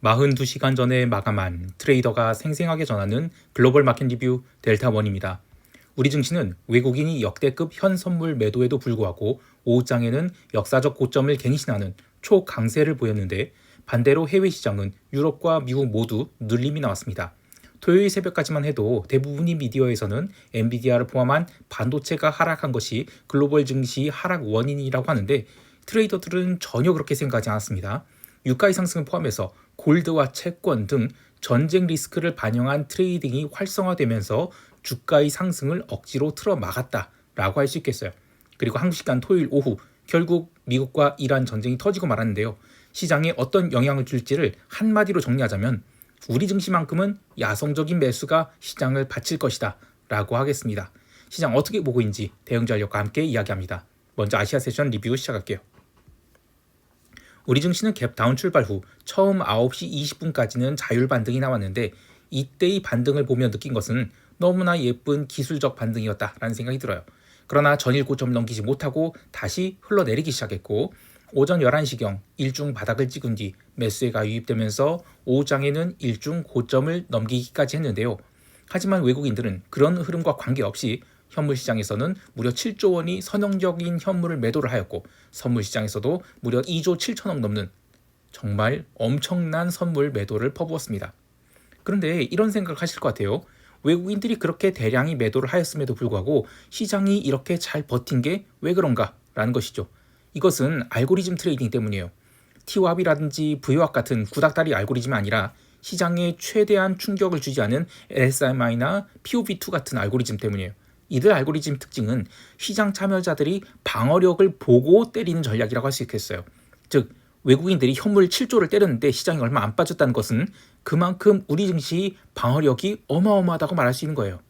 42시간 전에 마감한 트레이더가 생생하게 전하는 글로벌 마켓 리뷰 델타원입니다. 우리 증시는 외국인이 역대급 현 선물 매도에도 불구하고 오후장에는 역사적 고점을 갱신하는 초강세를 보였는데, 반대로 해외 시장은 유럽과 미국 모두 눌림이 나왔습니다. 토요일 새벽까지만 해도 대부분의 미디어에서는 엔비디아를 포함한 반도체가 하락한 것이 글로벌 증시 하락 원인이라고 하는데, 트레이더들은 전혀 그렇게 생각하지 않았습니다. 유가의 상승을 포함해서 골드와 채권 등 전쟁 리스크를 반영한 트레이딩이 활성화되면서 주가의 상승을 억지로 틀어 막았다라고 할 수 있겠어요. 그리고 한국 시간 토요일 오후 결국 미국과 이란 전쟁이 터지고 말았는데요. 시장에 어떤 영향을 줄지를 한마디로 정리하자면 우리 증시만큼은 야성적인 매수가 시장을 바칠 것이다 라고 하겠습니다. 시장 어떻게 보고 있는지 대응전략과 함께 이야기합니다. 먼저 아시아 세션 리뷰 시작할게요. 우리 증시는 갭다운 출발 후 처음 9시 20분까지는 자율 반등이 나왔는데, 이때의 반등을 보며 느낀 것은 너무나 예쁜 기술적 반등이었다라는 생각이 들어요. 그러나 전일 고점을 넘기지 못하고 다시 흘러내리기 시작했고, 오전 11시경 일중 바닥을 찍은 뒤 매수세가 유입되면서 오후장에는 일중 고점을 넘기기까지 했는데요. 하지만 외국인들은 그런 흐름과 관계없이 현물 시장에서는 무려 7조 원이 선형적인 현물을 매도를 하였고, 선물 시장에서도 무려 2조 7천억 넘는 정말 엄청난 선물 매도를 퍼부었습니다. 그런데 이런 생각을 하실 것 같아요. 외국인들이 그렇게 대량의 매도를 하였음에도 불구하고 시장이 이렇게 잘 버틴 게 왜 그런가 라는 것이죠. 이것은 알고리즘 트레이딩 때문이에요. TWAB이라든지 VWAP 같은 구닥다리 알고리즘이 아니라 시장에 최대한 충격을 주지 않은 LSMI나 POV2 같은 알고리즘 때문이에요. 이들 알고리즘 특징은 시장 참여자들이 방어력을 보고 때리는 전략이라고 할 수 있겠어요. 즉, 외국인들이 현물 7조를 때렸는데 시장이 얼마 안 빠졌다는 것은 그만큼 우리 증시 방어력이 어마어마하다고 말할 수 있는 거예요.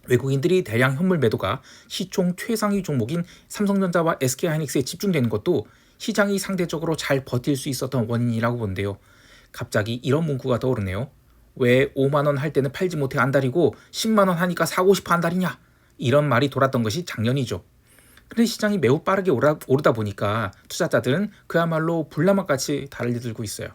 외국인들이 대량 현물 매도가 시총 최상위 종목인 삼성전자와 SK하이닉스에 집중되는 것도 시장이 상대적으로 잘 버틸 수 있었던 원인이라고 보는데요. 갑자기 이런 문구가 떠오르네요. 왜 5만원 할 때는 팔지 못해 안달이고 10만원 하니까 사고 싶어 안달이냐, 이런 말이 돌았던 것이 작년이죠. 그런데 시장이 매우 빠르게 오르다 보니까 투자자들은 그야말로 불나마같이 달려들고 있어요.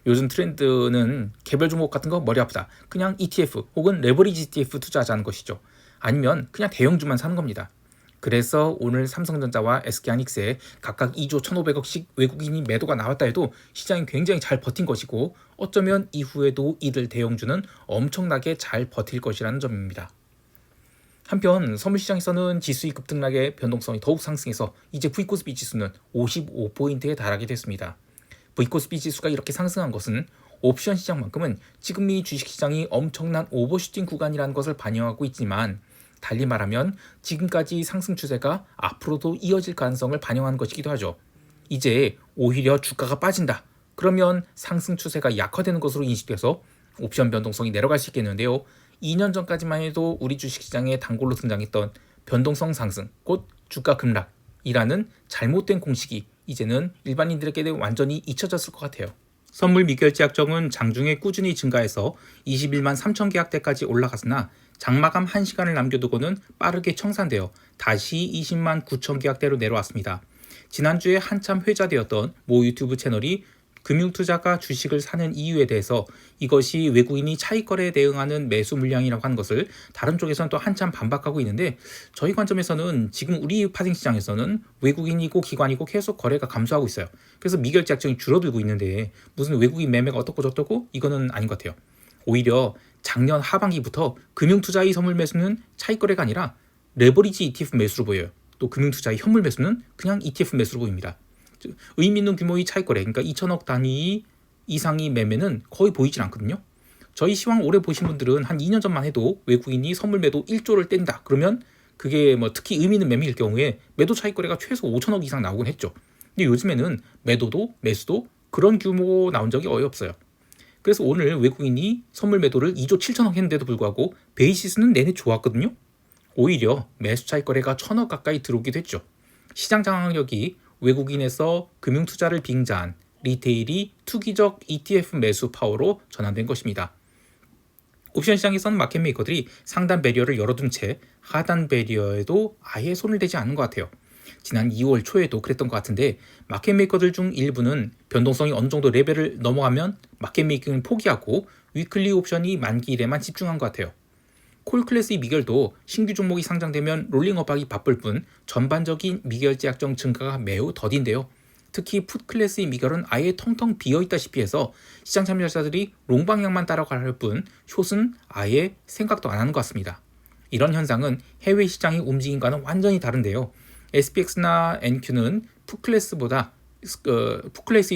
요즘 트렌드는 개별 종목 같은 거 머리 아프다, 그냥 ETF 혹은 레버리지 ETF 투자하자는 것이죠. 아니면 그냥 대형주만 사는 겁니다. 그래서 오늘 삼성전자와 SK하이닉스에 각각 2조 1,500억씩 외국인이 매도가 나왔다 해도 시장이 굉장히 잘 버틴 것이고, 어쩌면 이후에도 이들 대형주는 엄청나게 잘 버틸 것이라는 점입니다. 한편 선물시장에서는 지수의 급등락에 변동성이 더욱 상승해서 이제 V코스피 지수는 55포인트에 달하게 됐습니다. V코스피 지수가 이렇게 상승한 것은 옵션 시장만큼은 지금이 주식시장이 엄청난 오버슈팅 구간이라는 것을 반영하고 있지만, 달리 말하면 지금까지 상승 추세가 앞으로도 이어질 가능성을 반영하는 것이기도 하죠. 이제 오히려 주가가 빠진다, 그러면 상승 추세가 약화되는 것으로 인식돼서 옵션 변동성이 내려갈 수 있겠는데요. 2년 전까지만 해도 우리 주식시장에 단골로 등장했던 변동성 상승, 곧 주가 급락이라는 잘못된 공식이 이제는 일반인들에게 완전히 잊혀졌을 것 같아요. 선물 미결제 약정은 장중에 꾸준히 증가해서 21만 3천 계약대까지 올라갔으나 장마감 1시간을 남겨두고는 빠르게 청산되어 다시 20만 9천 계약대로 내려왔습니다. 지난주에 한참 회자되었던 모 유튜브 채널이 금융투자가 주식을 사는 이유에 대해서 이것이 외국인이 차익거래에 대응하는 매수 물량이라고 하는 것을 다른 쪽에서는 또 한참 반박하고 있는데, 저희 관점에서는 지금 우리 파생시장에서는 외국인이고 기관이고 계속 거래가 감소하고 있어요. 그래서 미결제 약정이 줄어들고 있는데 무슨 외국인 매매가 어떻고 저떻고 이거는 아닌 것 같아요. 오히려 작년 하반기부터 금융투자의 선물 매수는 차익거래가 아니라 레버리지 ETF 매수로 보여요. 또 금융투자의 현물 매수는 그냥 ETF 매수로 보입니다. 의미 있는 규모의 차익거래, 그러니까 2천억 단위 이상의 매매는 거의 보이질 않거든요. 저희 시황 오래 보신 분들은 한 2년 전만 해도 외국인이 선물 매도 1조를 뗀다 그러면 그게 특히 의미 있는 매매일 경우에 매도 차익거래가 최소 5천억 이상 나오곤 했죠. 근데 요즘에는 매도도 매수도 그런 규모 나온 적이 거의 없어요. 그래서 오늘 외국인이 선물 매도를 2조 7천억 했는데도 불구하고 베이시스는 내내 좋았거든요. 오히려 매수 차익거래가 1,000억 가까이 들어오기도 했죠. 시장 장악력이 외국인에서 금융투자를 빙자한 리테일이 투기적 ETF 매수 파워로 전환된 것입니다. 옵션 시장에서는 마켓메이커들이 상단 배리어를 열어둔 채 하단 배리어에도 아예 손을 대지 않는 것 같아요. 지난 2월 초에도 그랬던 것 같은데 마켓 메이커들 중 일부는 변동성이 어느 정도 레벨을 넘어가면 마켓 메이킹을 포기하고 위클리 옵션이 만기일에만 집중한 것 같아요. 콜 클래스의 미결도 신규 종목이 상장되면 롤링업하기 바쁠 뿐 전반적인 미결제 약정 증가가 매우 더딘데요. 특히 풋 클래스의 미결은 아예 텅텅 비어있다시피 해서 시장 참여자들이 롱 방향만 따라갈 뿐 숏은 아예 생각도 안 하는 것 같습니다. 이런 현상은 해외 시장의 움직임과는 완전히 다른데요. SPX나 NQ는 풋클래스의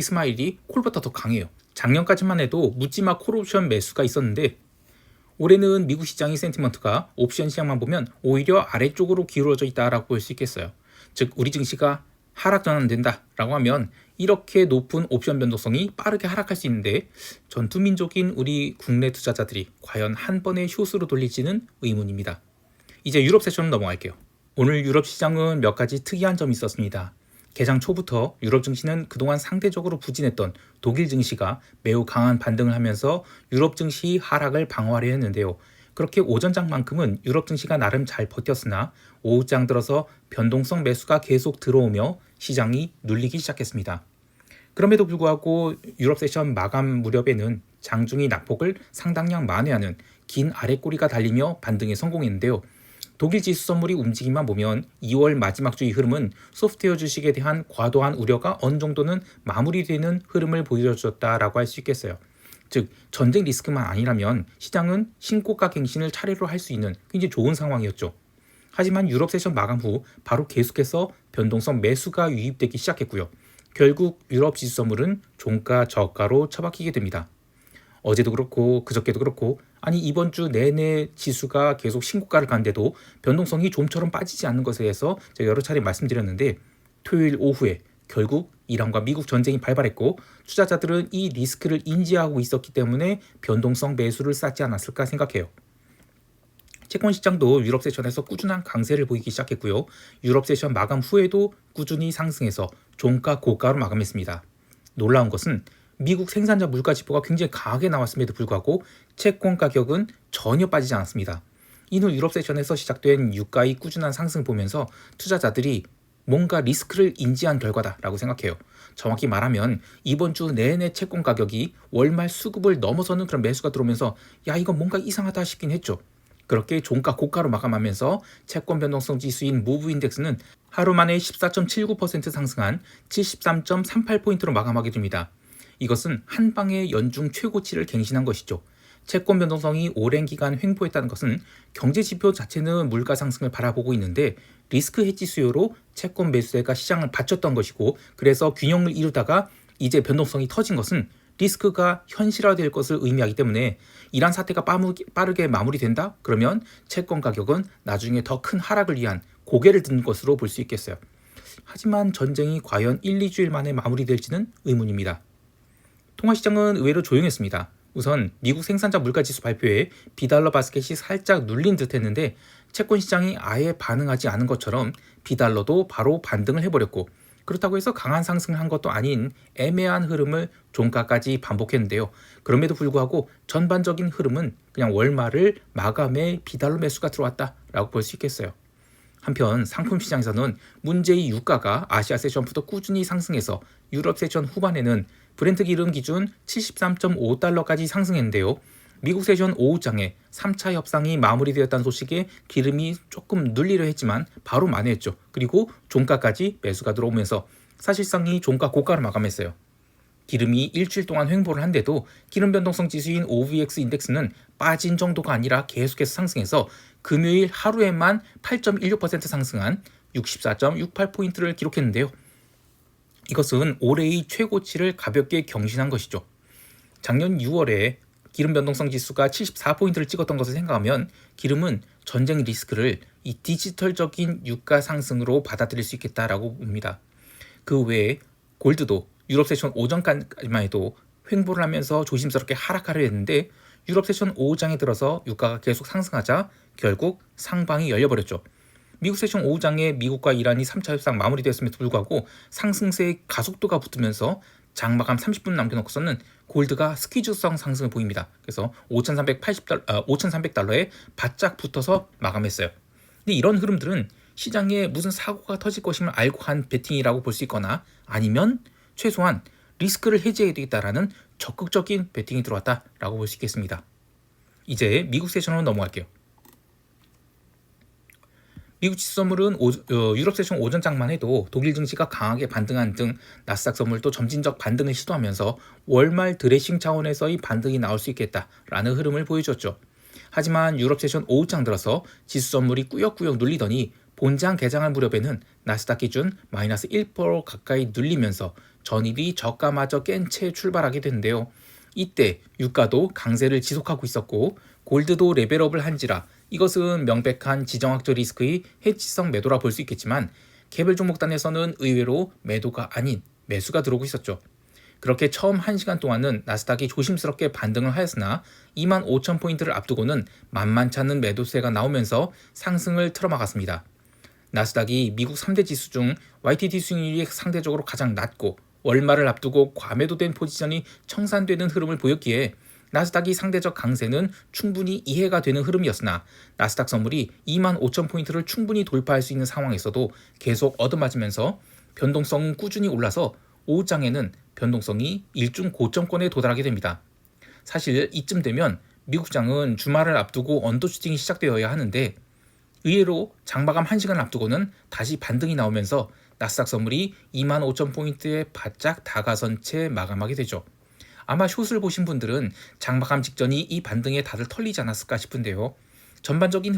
스마일이 콜보다 더 강해요. 작년까지만 해도 묻지마 콜옵션 매수가 있었는데 올해는 미국 시장의 센티먼트가 옵션 시장만 보면 오히려 아래쪽으로 기울어져 있다라고 볼 수 있겠어요. 즉 우리 증시가 하락 전환된다라고 하면 이렇게 높은 옵션 변동성이 빠르게 하락할 수 있는데 전투민족인 우리 국내 투자자들이 과연 한 번에 숏으로 돌릴지는 의문입니다. 이제 유럽 세션으로 넘어갈게요. 오늘 유럽 시장은 몇 가지 특이한 점이 있었습니다. 개장 초부터 유럽 증시는 그동안 상대적으로 부진했던 독일 증시가 매우 강한 반등을 하면서 유럽 증시 하락을 방어하려 했는데요. 그렇게 오전장만큼은 유럽 증시가 나름 잘 버텼으나 오후장 들어서 변동성 매수가 계속 들어오며 시장이 눌리기 시작했습니다. 그럼에도 불구하고 유럽 세션 마감 무렵에는 장중이 낙폭을 상당량 만회하는 긴 아랫꼬리가 달리며 반등에 성공했는데요. 독일 지수 선물이 움직임만 보면 2월 마지막 주의 흐름은 소프트웨어 주식에 대한 과도한 우려가 어느 정도는 마무리되는 흐름을 보여줬다라고 할 수 있겠어요. 즉 전쟁 리스크만 아니라면 시장은 신고가 갱신을 차례로 할 수 있는 굉장히 좋은 상황이었죠. 하지만 유럽 세션 마감 후 바로 계속해서 변동성 매수가 유입되기 시작했고요. 결국 유럽 지수 선물은 종가 저가로 처박히게 됩니다. 어제도 그렇고 그저께도 그렇고 아니 이번 주 내내 지수가 계속 신고가를 간데도 변동성이 좀처럼 빠지지 않는 것에 대해서 제가 여러 차례 말씀드렸는데 토요일 오후에 결국 이란과 미국 전쟁이 발발했고 투자자들은 이 리스크를 인지하고 있었기 때문에 변동성 매수를 쌌지 않았을까 생각해요. 채권 시장도 유럽 세션에서 꾸준한 강세를 보이기 시작했고요. 유럽 세션 마감 후에도 꾸준히 상승해서 종가 고가로 마감했습니다. 놀라운 것은 미국 생산자 물가 지표가 굉장히 강하게 나왔음에도 불구하고 채권 가격은 전혀 빠지지 않았습니다. 이후 유럽 세션에서 시작된 유가의 꾸준한 상승을 보면서 투자자들이 뭔가 리스크를 인지한 결과다라고 생각해요. 정확히 말하면 이번 주 내내 채권 가격이 월말 수급을 넘어서는 그런 매수가 들어오면서 야 이건 뭔가 이상하다 싶긴 했죠. 그렇게 종가 고가로 마감하면서 채권 변동성 지수인 무브 인덱스는 하루 만에 14.79% 상승한 73.38포인트로 마감하게 됩니다. 이것은 한 방에 연중 최고치를 갱신한 것이죠. 채권 변동성이 오랜 기간 횡보했다는 것은 경제 지표 자체는 물가 상승을 바라보고 있는데 리스크 해지 수요로 채권 매수세가 시장을 받쳤던 것이고 그래서 균형을 이루다가 이제 변동성이 터진 것은 리스크가 현실화될 것을 의미하기 때문에 이란 사태가 빠르게 마무리된다? 그러면 채권 가격은 나중에 더 큰 하락을 위한 고개를 든 것으로 볼 수 있겠어요. 하지만 전쟁이 과연 1, 2주일 만에 마무리될지는 의문입니다. 통화시장은 의외로 조용했습니다. 우선 미국 생산자 물가지수 발표에 비달러 바스켓이 살짝 눌린 듯 했는데 채권 시장이 아예 반응하지 않은 것처럼 비달러도 바로 반등을 해버렸고 그렇다고 해서 강한 상승을 한 것도 아닌 애매한 흐름을 종가까지 반복했는데요. 그럼에도 불구하고 전반적인 흐름은 그냥 월말을 마감에 비달러 매수가 들어왔다라고 볼 수 있겠어요. 한편 상품 시장에서는 문제의 유가가 아시아 세션부터 꾸준히 상승해서 유럽 세션 후반에는 브렌트 기름 기준 73.5달러까지 상승했는데요. 미국 세션 오후장에 3차 협상이 마무리되었다는 소식에 기름이 조금 눌리려 했지만 바로 만회했죠. 그리고 종가까지 매수가 들어오면서 사실상 이 종가 고가로 마감했어요. 기름이 일주일 동안 횡보를 한데도 기름 변동성 지수인 OVX 인덱스는 빠진 정도가 아니라 계속해서 상승해서 금요일 하루에만 8.16% 상승한 64.68포인트를 기록했는데요. 이것은 올해의 최고치를 가볍게 경신한 것이죠. 작년 6월에 기름 변동성 지수가 74포인트를 찍었던 것을 생각하면 기름은 전쟁 리스크를 이 디지털적인 유가 상승으로 받아들일 수 있겠다라고 봅니다. 그 외에 골드도 유럽 세션 오전까지만 해도 횡보를 하면서 조심스럽게 하락하려 했는데 유럽 세션 오후장에 들어서 유가가 계속 상승하자 결국 상방이 열려버렸죠. 미국 세션 오후장에 미국과 이란이 3차 협상 마무리되었음에도 불구하고 상승세의 가속도가 붙으면서 장마감 30분 남겨놓고서는 골드가 스퀴즈성 상승을 보입니다. 그래서 5,300달러에 바짝 붙어서 마감했어요. 근데 이런 흐름들은 시장에 무슨 사고가 터질 것임을 알고 한 베팅이라고 볼 수 있거나 아니면 최소한 리스크를 해지해야 되겠다라는 적극적인 베팅이 들어왔다라고 볼 수 있겠습니다. 이제 미국 세션으로 넘어갈게요. 미국 지수 선물은 유럽 세션 오전장만 해도 독일 증시가 강하게 반등한 등 나스닥 선물도 점진적 반등을 시도하면서 월말 드레싱 차원에서의 반등이 나올 수 있겠다라는 흐름을 보여줬죠. 하지만 유럽 세션 오후장 들어서 지수 선물이 꾸역꾸역 눌리더니 본장 개장할 무렵에는 나스닥 기준 마이너스 1% 가까이 눌리면서 전일이 저가마저 깬 채 출발하게 되는데요. 이때 유가도 강세를 지속하고 있었고 골드도 레벨업을 한지라 이것은 명백한 지정학적 리스크의 해치성 매도라 볼 수 있겠지만 개별 종목단에서는 의외로 매도가 아닌 매수가 들어오고 있었죠. 그렇게 처음 1시간 동안은 나스닥이 조심스럽게 반등을 하였으나 25,000포인트를 앞두고는 만만치 않은 매도세가 나오면서 상승을 틀어막았습니다. 나스닥이 미국 3대 지수 중 YTD 수익률이 상대적으로 가장 낮고 월말을 앞두고 과매도된 포지션이 청산되는 흐름을 보였기에 나스닥이 상대적 강세는 충분히 이해가 되는 흐름이었으나 나스닥 선물이 25,000포인트를 충분히 돌파할 수 있는 상황에서도 계속 얻어맞으면서 변동성은 꾸준히 올라서 오후장에는 변동성이 일중 고점권에 도달하게 됩니다. 사실 이쯤 되면 미국장은 주말을 앞두고 언더슈팅이 시작되어야 하는데 의외로 장마감 1시간을 앞두고는 다시 반등이 나오면서 나스닥 선물이 25,000포인트에 바짝 다가선 채 마감하게 되죠. 아마 숏을 보신 분들은 장마감 직전이 이 반등에 다들 털리지 않았을까 싶은데요. 전반적인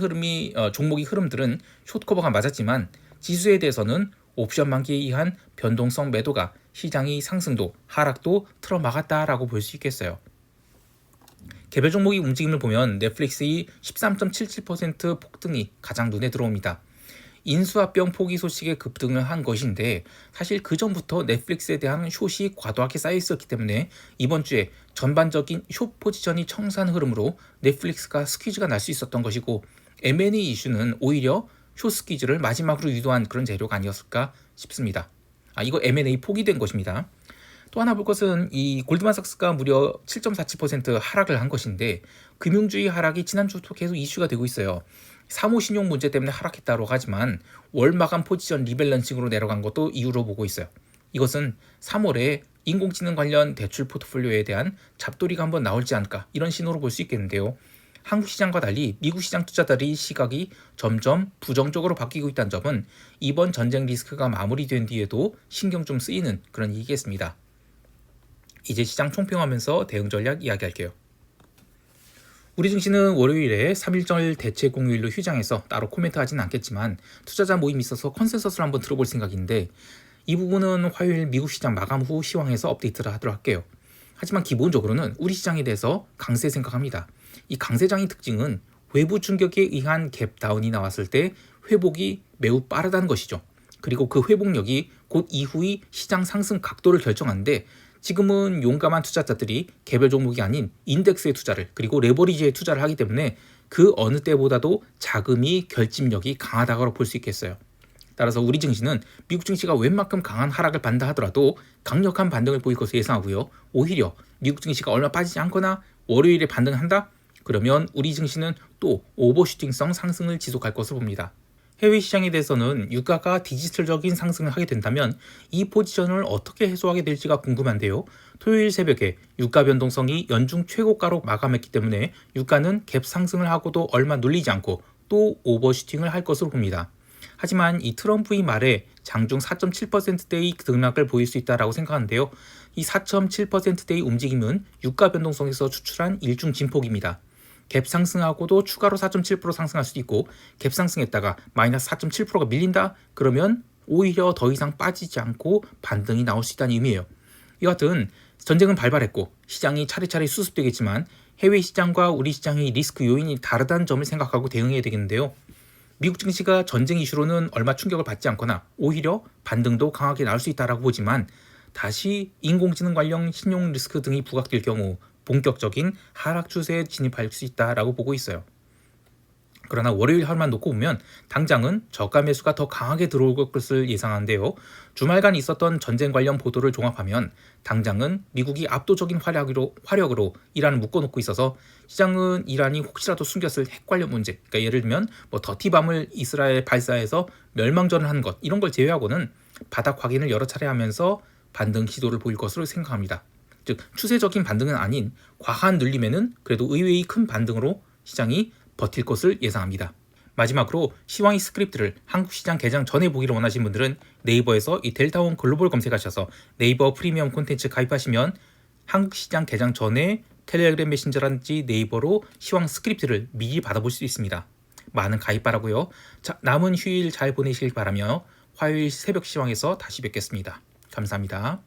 종목의 흐름들은 숏 커버가 맞았지만 지수에 대해서는 옵션 만기에 의한 변동성 매도가 시장의 상승도 하락도 틀어막았다라고 볼 수 있겠어요. 개별 종목의 움직임을 보면 넷플릭스의 13.77% 폭등이 가장 눈에 들어옵니다. 인수합병 포기 소식에 급등을 한 것인데 사실 그 전부터 넷플릭스에 대한 숏이 과도하게 쌓여 있었기 때문에 이번 주에 전반적인 숏 포지션이 청산 흐름으로 넷플릭스가 스퀴즈가 날 수 있었던 것이고 M&A 이슈는 오히려 숏 스퀴즈를 마지막으로 유도한 그런 재료가 아니었을까 싶습니다. 이거 M&A 포기된 것입니다. 또 하나 볼 것은 이 골드만삭스가 무려 7.47% 하락을 한 것인데 금융주의 하락이 지난주부터 계속 이슈가 되고 있어요. 사모신용 문제 때문에 하락했다고 하지만 월 마감 포지션 리밸런싱으로 내려간 것도 이유로 보고 있어요. 이것은 3월에 인공지능 관련 대출 포트폴리오에 대한 잡돌이가 한번 나올지 않을까 이런 신호로 볼 수 있겠는데요. 한국 시장과 달리 미국 시장 투자자들의 시각이 점점 부정적으로 바뀌고 있다는 점은 이번 전쟁 리스크가 마무리된 뒤에도 신경 좀 쓰이는 그런 얘기겠습니다. 이제 시장 총평하면서 대응 전략 이야기할게요. 우리 증시는 월요일에 3.1절 대체 공휴일로 휴장해서 따로 코멘트하지는 않겠지만 투자자 모임이 있어서 컨센서스를 한번 들어볼 생각인데 이 부분은 화요일 미국 시장 마감 후 시황에서 업데이트를 하도록 할게요. 하지만 기본적으로는 우리 시장에 대해서 강세 생각합니다. 이 강세장의 특징은 외부 충격에 의한 갭다운이 나왔을 때 회복이 매우 빠르다는 것이죠. 그리고 그 회복력이 곧 이후의 시장 상승 각도를 결정하는데 지금은 용감한 투자자들이 개별 종목이 아닌 인덱스에 투자를 그리고 레버리지에 투자를 하기 때문에 그 어느 때보다도 자금이 결집력이 강하다고 볼 수 있겠어요. 따라서 우리 증시는 미국 증시가 웬만큼 강한 하락을 받는다 하더라도 강력한 반등을 보일 것으로 예상하고요. 오히려 미국 증시가 얼마 빠지지 않거나 월요일에 반등한다? 그러면 우리 증시는 또 오버슈팅성 상승을 지속할 것으로 봅니다. 해외 시장에 대해서는 유가가 디지털적인 상승을 하게 된다면 이 포지션을 어떻게 해소하게 될지가 궁금한데요. 토요일 새벽에 유가 변동성이 연중 최고가로 마감했기 때문에 유가는 갭 상승을 하고도 얼마 눌리지 않고 또 오버슈팅을 할 것으로 봅니다. 하지만 이 트럼프의 말에 장중 4.7%대의 등락을 보일 수 있다고 생각하는데요. 이 4.7%대의 움직임은 유가 변동성에서 추출한 일중 진폭입니다. 갭 상승하고도 추가로 4.7% 상승할 수도 있고 갭 상승했다가 마이너스 4.7%가 밀린다? 그러면 오히려 더 이상 빠지지 않고 반등이 나올 수 있다는 의미예요. 여하튼 전쟁은 발발했고 시장이 차례차례 수습되겠지만 해외 시장과 우리 시장의 리스크 요인이 다르다는 점을 생각하고 대응해야 되겠는데요. 미국 증시가 전쟁 이슈로는 얼마 충격을 받지 않거나 오히려 반등도 강하게 나올 수 있다고 보지만 다시 인공지능 관련 신용 리스크 등이 부각될 경우 본격적인 하락 추세에 진입할 수 있다고 보고 있어요. 그러나 월요일 하루만 놓고 보면 당장은 저가 매수가 더 강하게 들어올 것을 예상하는데요. 주말간 있었던 전쟁 관련 보도를 종합하면 당장은 미국이 압도적인 화력으로 이란을 묶어놓고 있어서 시장은 이란이 혹시라도 숨겼을 핵 관련 문제, 그러니까 예를 들면 뭐 더티밤을 이스라엘 발사해서 멸망전을 한 것, 이런 걸 제외하고는 바닥 확인을 여러 차례 하면서 반등 시도를 보일 것으로 생각합니다. 즉 추세적인 반등은 아닌 과한 눌림에는 그래도 의외의 큰 반등으로 시장이 버틸 것을 예상합니다. 마지막으로 시황이 스크립트를 한국 시장 개장 전에 보기를 원하시는 분들은 네이버에서 이 델타원 글로벌 검색하셔서 네이버 프리미엄 콘텐츠 가입하시면 한국 시장 개장 전에 텔레그램 메신저라든지 네이버로 시황 스크립트를 미리 받아볼 수 있습니다. 많은 가입 바라고요. 자, 남은 휴일 잘 보내시길 바라며 화요일 새벽 시황에서 다시 뵙겠습니다. 감사합니다.